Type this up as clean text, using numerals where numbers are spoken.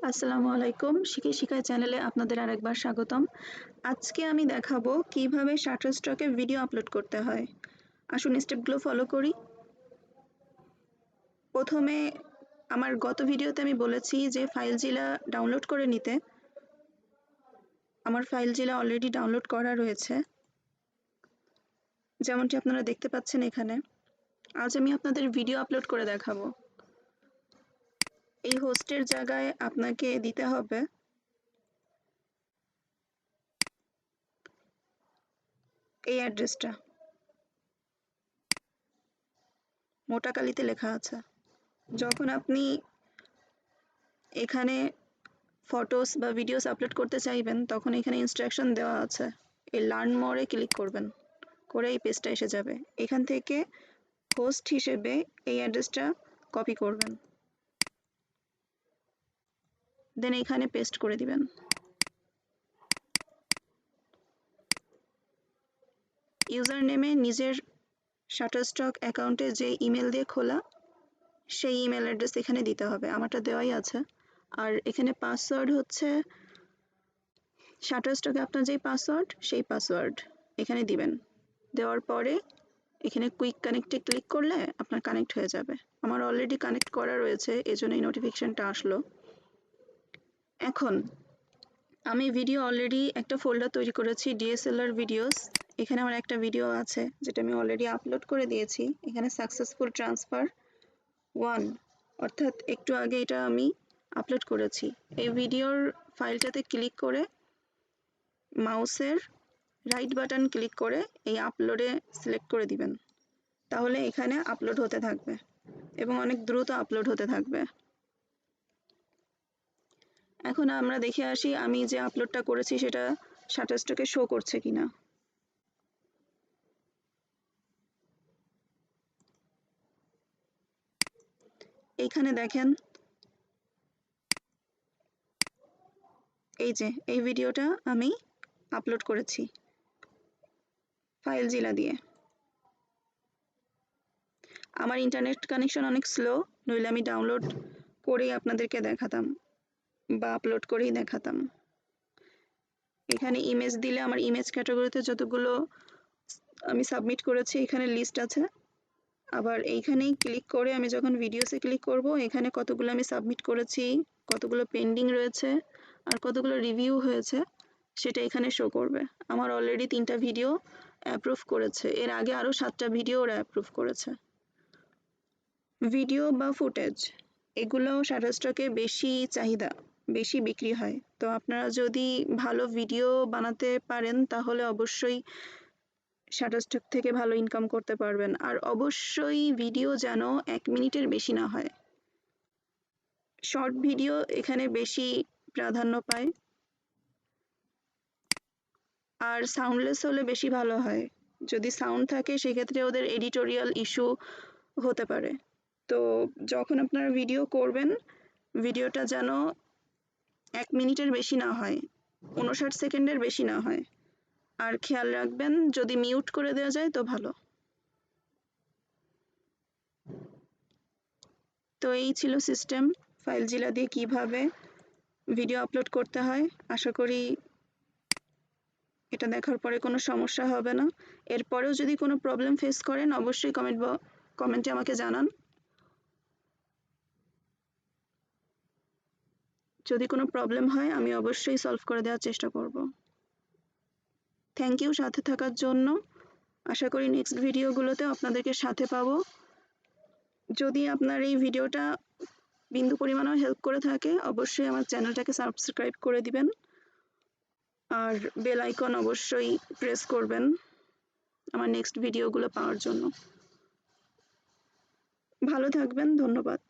আসসালামু আলাইকুম শিখি শিখাই চ্যানেলে আপনাদের আরেকবার স্বাগতম। আজকে আমি দেখাবো কিভাবে শাটারস্টকে ভিডিও আপলোড করতে হয়। আসুন স্টেপগুলো ফলো করি। প্রথমে আমার গত ভিডিওতে আমি বলেছি যে ফাইলজিলা ডাউনলোড করে নিতে। আমার ফাইলজিলা অলরেডি ডাউনলোড করা রয়েছে, যেমনটি আপনারা দেখতে পাচ্ছেন এখানে। আজ আমি আপনাদের ভিডিও আপলোড করে দেখাবো। এই হোস্টের জায়গায় আপনাকে দিতে হবে এই অ্যাড্রেসটা, মোটা কালিতে লেখা আছে। যখন আপনি এখানে ফটোস বা ভিডিওস আপলোড করতে চাইবেন তখন এখানে ইনস্ট্রাকশন দেওয়া আছে। এই লার্ন মোরে ক্লিক করবেন, করে এই পেজটা এসে যাবে। এখান থেকে হোস্ট হিসেবে এই অ্যাড্রেসটা কপি করবেন, দেন এখানে পেস্ট করে দিবেন। ইউজার নেমে নিজের শাটারস্টক অ্যাকাউন্টে যে ইমেল দিয়ে খোলা সেই ইমেল অ্যাড্রেস এখানে দিতে হবে, আমারটা দেওয়াই আছে। আর এখানে পাসওয়ার্ড হচ্ছে শাটারস্টকে আপনার যেই পাসওয়ার্ড সেই পাসওয়ার্ড এখানে দিবেন। দেওয়ার পরে এখানে কুইক কানেক্টে ক্লিক করলে আপনার কানেক্ট হয়ে যাবে। আমার অলরেডি কানেক্ট করা রয়েছে, এজন্য এই নোটিফিকেশনটা আসলো। এখন আমি ভিডিও অলরেডি একটা ফোল্ডার তৈরি করেছি, ডিএসএলআর ভিডিওস। এখানে আমার একটা ভিডিও আছে যেটা আমি অলরেডি আপলোড করে দিয়েছি। এখানে সাকসেসফুল ট্রান্সফার 1, অর্থাৎ একটু আগে এটা আমি আপলোড করেছি। এই ভিডিওর ফাইলটাতে ক্লিক করে মাউসের রাইট বাটন ক্লিক করে এই আপলোডে সিলেক্ট করে দিবেন। তাহলে এখানে আপলোড হতে থাকবে এবং অনেক দ্রুত আপলোড হতে থাকবে। এখন আমরা দেখে আসি আমি যে আপলোডটা করেছি সেটা শাটারস্টকে শো করছে কিনা। এইখানে দেখেন, এই যে এই ভিডিওটা আমি আপলোড করেছি ফাইলজিলা দিয়ে। আমার ইন্টারনেট কানেকশন অনেক স্লো, নইলে আমি ডাউনলোড করেই আপনাদেরকে দেখাতাম বা আপলোড করেই দেখাতাম। এখানে ইমেজ দিলে আমার ইমেজ ক্যাটাগরিতে যতগুলো আমি সাবমিট করেছি এখানে লিস্ট আছে। আবার এইখানেই ক্লিক করে আমি যখন ভিডিওসে ক্লিক করব এখানে কতগুলো আমি সাবমিট করেছি, কতগুলো পেন্ডিং রয়েছে আর কতগুলো রিভিউ হয়েছে সেটা এখানে শো করবে। আমার অলরেডি 3টা ভিডিও অ্যাপ্রুভ করেছে, এর আগে আরও 7টা ভিডিও ওরা অ্যাপ্রুভ করেছে। ভিডিও বা ফুটেজ এগুলো শাটারস্টকে বেশি চাহিদা, বেশি বিক্রি হয়। তো আপনারা যদি ভালো ভিডিও বানাতে পারেন তাহলে অবশ্যই শাটারস্টক থেকে ভালো ইনকাম করতে পারবেন। আর অবশ্যই ভিডিও যেন 1 মিনিটের বেশি না হয়। শর্ট ভিডিও এখানে বেশি প্রাধান্য পায়, আর সাউন্ডলেস হলে বেশি ভালো হয়। যদি সাউন্ড থাকে সেক্ষেত্রে ওদের এডিটোরিয়াল ইস্যু হতে পারে। তো যখন আপনারা ভিডিও করবেন ভিডিওটা যেন 1 মিনিটের বেশি না হয়, 59 সেকেন্ডের বেশি না হয়। আর খেয়াল রাখবেন যদি মিউট করে দেওয়া যায় তো ভালো। তো এই ছিল সিস্টেম ফাইলজিলা দিয়ে কিভাবে ভিডিও আপলোড করতে হয়। আশা করি এটা দেখার পরে কোনো সমস্যা হবে না। এরপরেও যদি কোনো প্রবলেম ফেস করেন অবশ্যই কমেন্টে আমাকে জানান। যদি কোনো প্রবলেম হয় আমি অবশ্যই সলভ করে দেওয়ার চেষ্টা করব। থ্যাংক ইউ সাথে থাকার জন্য। আশা করি নেক্সট ভিডিওগুলোতেও আপনাদেরকে সাথে পাবো। যদি আপনার এই ভিডিওটা বিন্দু পরিমাণও হেল্প করে থাকে অবশ্যই আমার চ্যানেলটাকে সাবস্ক্রাইব করে দিবেন আর বেল আইকন অবশ্যই প্রেস করবেন আমার নেক্সট ভিডিওগুলো পাওয়ার জন্য। ভালো থাকবেন, ধন্যবাদ।